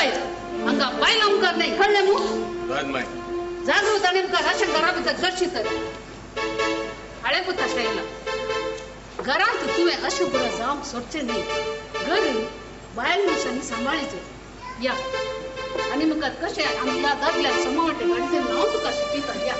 बाई हंगा बायला मुखार नाही कळले मू जागृत नेमका राशन घराभितर करशी तर हळे पुता शाईला घरात तुवे अशुभ्र जाम सोडचे नाही घर बायल मुशांनी सांभाळायचे या आणि मग कसे आमच्या दादल्या समावटे गाडीचे नाव तुका शिकता या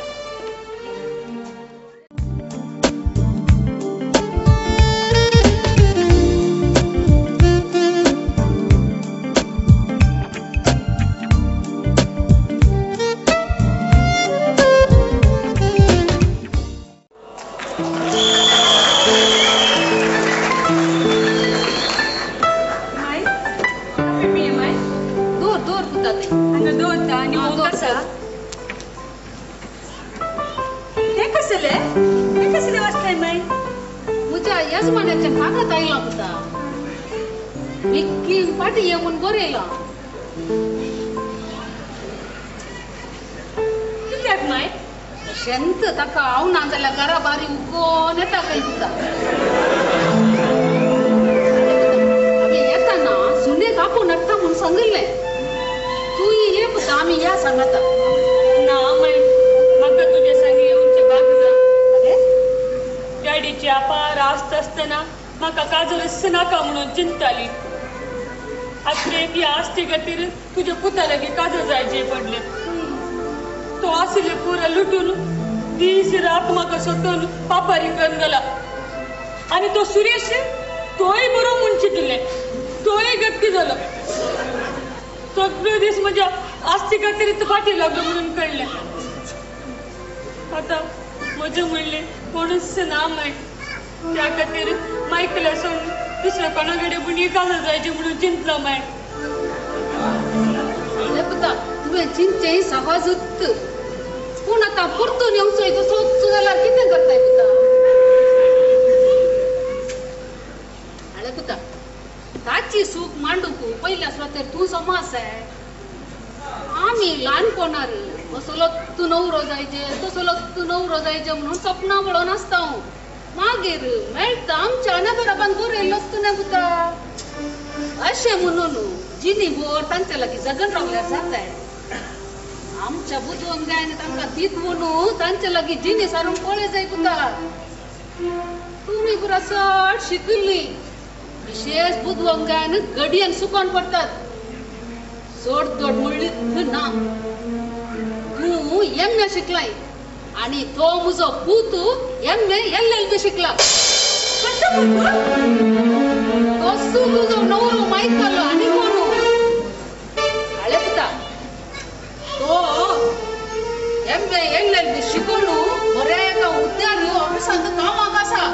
शंत तका आवना जाल्यार घरा बारी उगोन येता खंय तुका येताना सुने कापून नट्टा म्हणून सांगिल्लें तू ये पुता आमी या सांगता ना माय म्हाका तुजे सांगी येवचें बागला अरे डॅडीची अपार आस्त आसतना म्हाका काजळ नाका म्हणून चिंताली आखरे ती आस्ती खातीर तुज्या पुता लागीं काजळ जायचे पडले तो आशिल्ले पुरा लुटून दीस रात म्हाका सोडून पापारी करून गेला आणि तो सुरेश तोय बरो मुंची दिले तोय गत्ती झालो सगळे दीस म्हज्या आस्ती खातीर फाटी लागलो म्हणून कळले आता म्हजें म्हणलें कोणूच ना माय त्या खातीर मायकला सोडून दुसऱ्या कोणाकडे बुणी काजळ जायचे म्हणून चिंतलो माय पुता तुवें चिंचे सवाजूत पूण आता परतून येवचोय तो सोदचो जाल्यार कितें करताय पुता आले पुता ताची सूख मांडूक पयल्या स्वातेर तूं समास आहे आमी ल्हानपणार असलो तूं नवरो जायचे तसलो तूं नवरो जायचे म्हणून सपना पळोवन आसता हांव मागीर मेळटा आमच्या अनाबराबान बरयल्लो आसता न्ही पुता अशें म्हणून जिनी भर तांच्या लागीं जगन रावल्यार जाताय आमच्या बुजवंगायन तांकां तीत म्हणून तांच्या लागीं जिनी सारून पळय जाय पुता तुमी पुरा चड शिकिल्ली विशेष बुजवंगायन गडयेन सुकोन पडटात चड दड म्हणली ना तूं एम.ए. शिकलाय आणि तो म्हजो पूत एम.ए. LL.B. शिकला कसो तुजो नवरो मायकलो आनी कोण हाळे पुता तो एम.ए. LL.B. शिकून बरे एका उद्यान ऑफिसांत कामाक आसा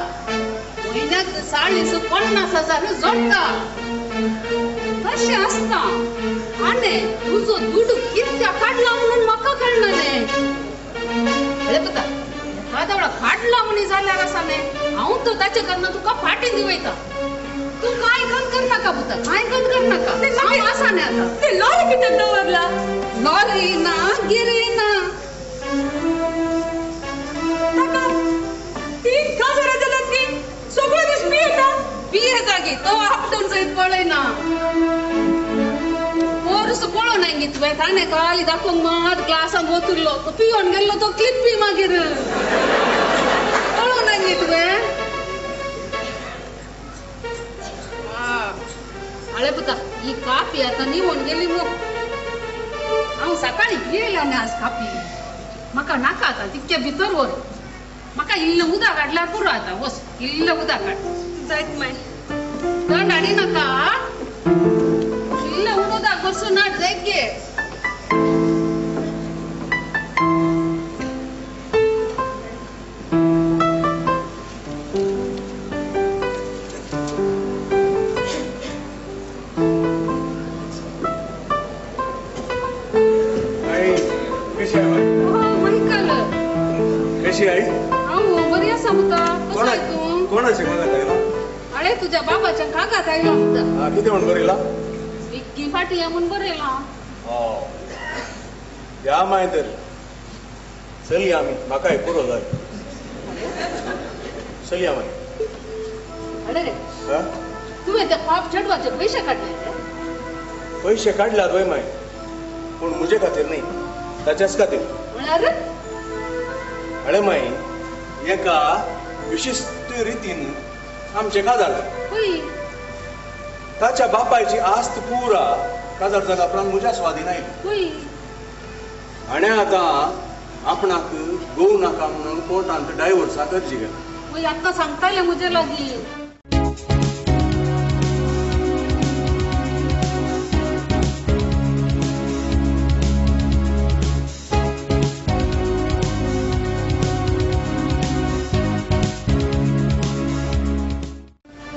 म्हयन्याक 40-50,000 जोडटा तशें आसता आनी तुजो दूड कित्या काडला म्हणून म्हाका कळना न्ही अरे पुता एखादा काडला म्हणी जाल्यार आसा न्ही हांव तो ताचे कडनं तुका फाटी दिवयता तू काय गंद कर नाका पुता काय गंद कर नाका ते आसा न्ही आता ते लॉरी कित्याक दवरला लॉरी ना गिरे ना ताका ती काजळ जाल्यार ती सगळो दीस पिये जागी तो आपटून जायत पळयना पोरस पळो नाही गे तुवें ताणें काली दाखोवंक मात क्लासान वतुरलो तो पियोन गेल्लो तो क्लिप्पी मागीर पळो नाही गे तुवें हाळे पुता ही कापी आता निवून गेली मग हांव सकाळी पियेला न्ही आज कापी म्हाका नाका आता तितके भितर व्हर म्हाका इल्लें उदक काडल्यार पुरो आता वच इल्लें उदक काड जायत माय थंड हाडी नाका इल्लें उदक बसून नाट जायत गे तुझ्या बाबाच्या काकात आयला होता किती म्हणून बरेला विक्की फाटी म्हणून बरेला या माय तर चली आम्ही म्हाका हे पुरो जाय चली आम्ही अरे रे तुवें त्या पाप चढवाचे पैसे काढले पैसे काढल्यात वय माय, पण मुजे खातीर नाही, ताच्याच खातीर. म्हळ्यार अरे माय, एका विशिष्ट रितीन आमचे काजार होय. ताच्या बापायची आस्त पुरा काजार जागा प्राण मुज्या स्वाधीन आयली. होय. आणि आता आपणाक गोव नाका म्हणून कोर्टांत डायव्हर्साक अर्जी गेला. होय, आत्ता सांगताले मुजे लागीं.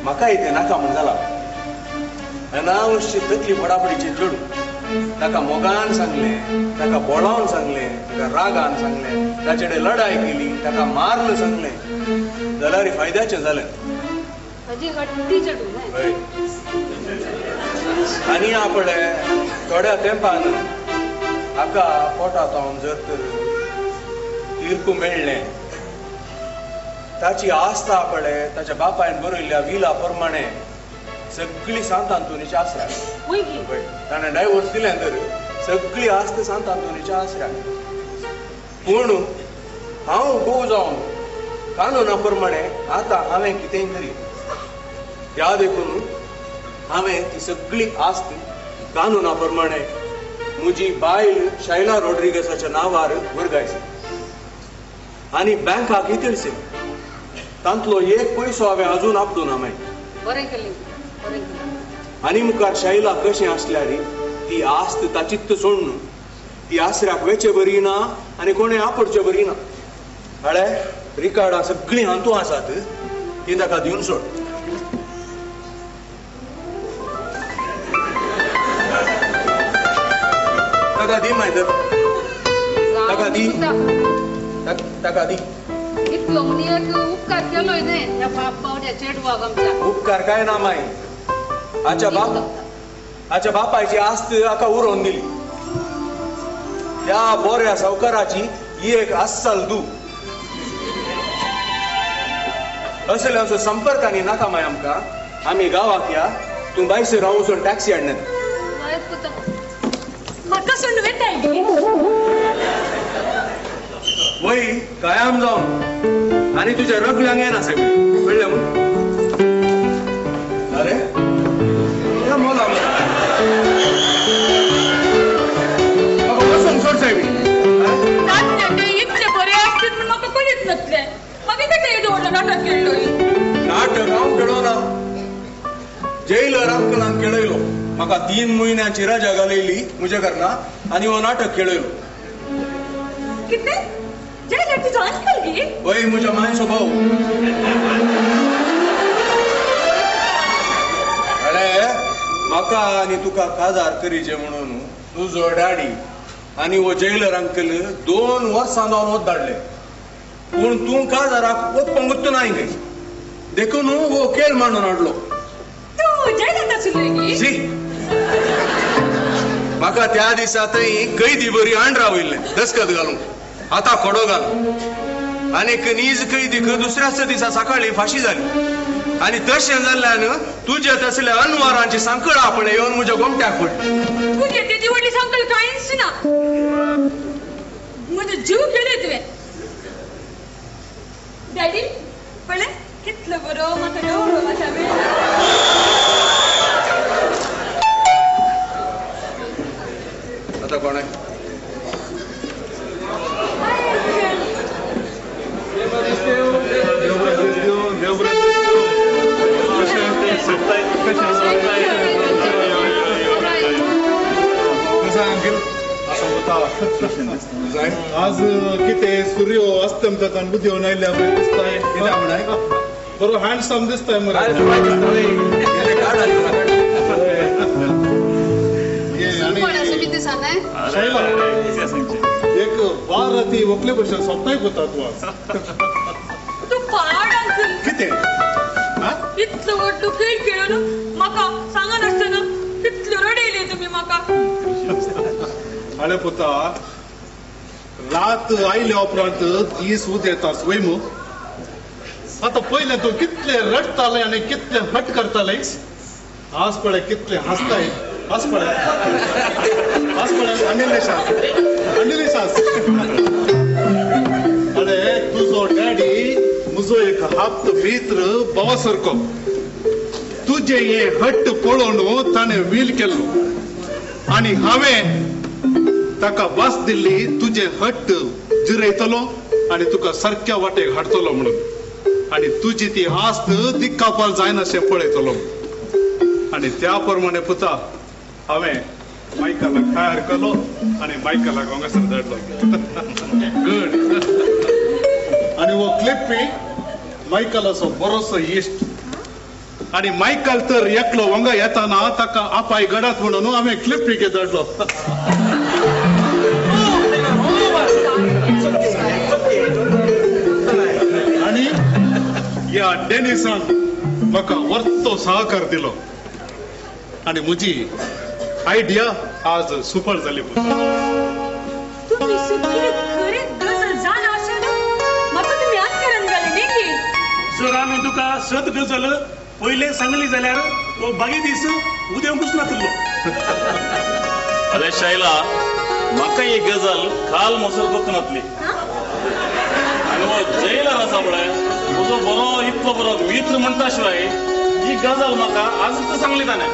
म्हाका इथे नाका म्हण जाला. अनावश्यक तकली फडाफडीचे चेडू ताका मोगान सांगले, ताका बोळावन सांगले, ताका रागान सांगले, ताचेडे लढाई केली, ताका मारलं सांगले जाल्यार फायद्याचें जालें. ताजी हट्टी चेडू न्हय. हय. आनी आपणे थोड्या तेंपान हाका पोटांत हांव जर तर तिरकू मेळ्ळें, ताची आस्त आपणे ताच्या बापायन बरयल्ल्या विला प्रमाणे सगळी सांत आंतोनीची आसरा. होय की. ताणें डायव्हर्स दिलें तर सगळी आस्त सांत आंतोनीच्या आसरा. पूण हांव गोव जावन कानूना प्रमाणे आतां हांवें कितेंय करी त्या देखून हांवें ती सगळी आस्त कानूना प्रमाणे म्हजी बायल शैला रॉड्रिगेसाच्या नांवार वर्गायची आनी बँकाक इतिळसी. तांतलो एक पयसो हांवें अजून आपलो ना माय. बरें केलें, बरें केलें. आनी मुखार शैला कशें आसल्यार ती आस्त ताचित्त सोडून ती आसऱ्याक वेचे बरी ना आनी कोणें आपडचे बरी ना. हळे रिकार्डां सगळीं हांतू आसात, ती ताका दिवन सोड. ताका दी माय तर, ताका दी, ताका दी. इतलो म्हणी एक उपकार केलोय न्हय त्या बावड्या चेडवाक आमच्या. उपकार काय ना माय. हाच्या बापायची आस्त हाका उरोवन दिली. त्या बोऱ्या सावकाराची ही एक अस्सल दू. असले असो संपर्कांनी नाका माय आमकां. आमी गांवाक या, तूं बायसर राव वचून टॅक्सी हाडनात. म्हाका सोडून वेताय गे. वय कायम जावन आनी तुज्या रगल्यांक येना सगळें कळ्ळें म्हूण. अरे मोला म्हाका वचूंक सोड सायबी. इतले बरे असतील म्हण म्हाका कळीत नासलें. मागीर कशें येदो व्हडलो नाटक केल्लोय. नाटक हांव खेळो ना, जैलर अंकलान खेळयलो. म्हाका 3 म्हयन्याची रजा घालयली म्हज्या घरना आनी हो नाटक खेळयलो. कितें? जैलर तुजो अंकल गे? वय म्हज्या मायचो भाऊ. अरे म्हाका आनी तुका काजार करीचे म्हणून तुजो डॅडी आनी हो जैलर अंकल 2 वर्सां जावन वत धाडले. पूण तूं काजाराक ओप्पांगूच नाही गे. देखून हो खेळ मांडून हाडलो. तूं जैलांत आशिल्लोय गे? शी, म्हाका त्या दिसांतय कैदी बरी आंड्रा वयल्लें दसखत घालून, आतां खोडो घालून. आनीक नीज कैदीक दुसऱ्याच दिसा सकाळी फाशी जाली. आनी तशें जाल्ल्यान तुजे तसल्या अनवारांची सांकळ आपणे येवन म्हज्या गोमट्याक पडली. तुजे तेजी व्हडली सांगल कांयच ना. म्हजो जीव गेले तुवें. डॅडी पळय कितलो बरो म्हाका डोळो अशा वेळेला. आता कोण आहे? आज किती सूर्य अस्तमता बुद्धी होऊन आयल्या दिसताय. बरो हँडसम दिसताय मला. शैला एक बाराती वकले भशेन सोपताय कोता तू आज. तू पाड अंकल. किती इतलो व्हडलो खेळ खेळून म्हाका सांगा नासतना कितलो रडयले तुमी म्हाका. अरे पुता, रात आयल्या उपरांत दीस उदेतास वय मू. आता पहिले तू कितले रडताले आणि कितले हट करताले, आज पळय कितले हसताय अरे तुझो डॅडी म्हजो एक हाप्त मित्र भावा सारको तुझे हे हट्ट पळोवन ताणे वील केलो आणि हांवें ताका वास दिल्ली तुझे हट्ट जिरयतलो आणि तुका सारक्या वाटेक हाडटलो म्हणून आणि तुजी ती आस्त दिक्कापाल जायनाशें पळयतलो आणि त्या प्रमाणे पुता हांवें मायकलाक हायर केलो आणि मायकलाक हांगासर धाडलो गुड आणि वो क्लिप्पी मायकलाचो बरोसो इश्ट आणि मायकल तर एकलो वंगा येताना ताका आपाय गडात म्हणून हांवें क्लिप्पीक धाडलो आणि या डेनिसान म्हाका वर्तो सहकार दिलो आणि म्हजी आयडिया आज सुपर जाली तुम्ही सुखी खरे गजल जाणा असेल म्हाका तुम्ही आत्करण घाले नेगी जर आमी तुका सत गजल पयले सांगली जाल्यार वो बागी दीस उद्या नातलो अरे शैला म्हाका ही गजल काल मसर कोकणातली आणि वो जैलर आसा पळय तुजो बरो इतलो बरो मित्र म्हणटा शिवाय ही गजल म्हाका आज सांगली ताणें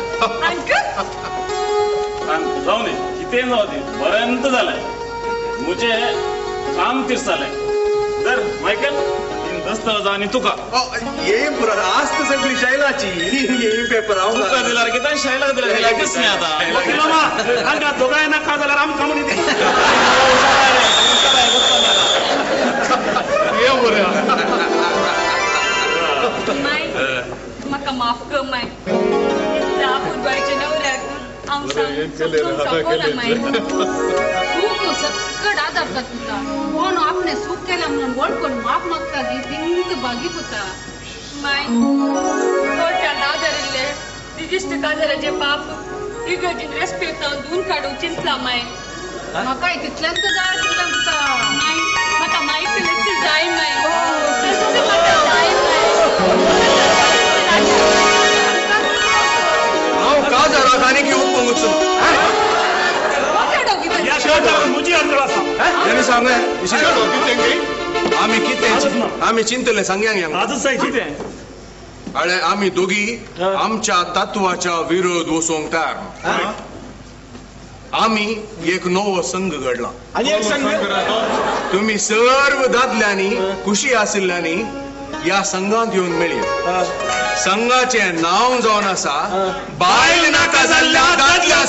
जाऊ दी कितें जाऊ दी बरेंत जालें म्हजें काम तिरसालें तर मायकल दस्तावेज आणि तुका ये आस्त सगळी शैलाची ये पेपर हांव तुका दिल्यार कितें शैलाक दिल्यार लागीच न्ही आतां हांगा दोगांय नाका जाल्यार आमकां कामून माय म्हाका माफ कर माय त्या पुरबायच्या नवऱ्याक हांव सांगोना माय सूख सकट आदारता तुका कोण आपणे सूख केला म्हणून वळखून माफ मागता ती दिंग बागी पुता माय कोर्टात आदारिल्ले दिदिश्ट काजराचे पाप इगर्जीन रेस्पेक्ट धुवन काडूंक चिंतला माय म्हाका तितल्यांत जाय आशिल्लें पुता माय म्हाका मायकलच जाय माय म्हाका जाय माय हांव काजाराक आनीक येवंक वचून या शर्टावर म्हजी अंतर आसा तेणी सांगलें आमी चिंतले सांग्यांक आजच जायची अळे आमी दोगी आमच्या तत्वाच्या विरोध वचोंक तयार आमी एक नवो संघ घडला आनी एक सांग तुम्ही सर्व दादल्यांनी खुशी आशिल्ल्यांनी या संघात येऊन मेळया संघाचे नाव जावन आसा बायल नाका जाल्ल्या दादल्या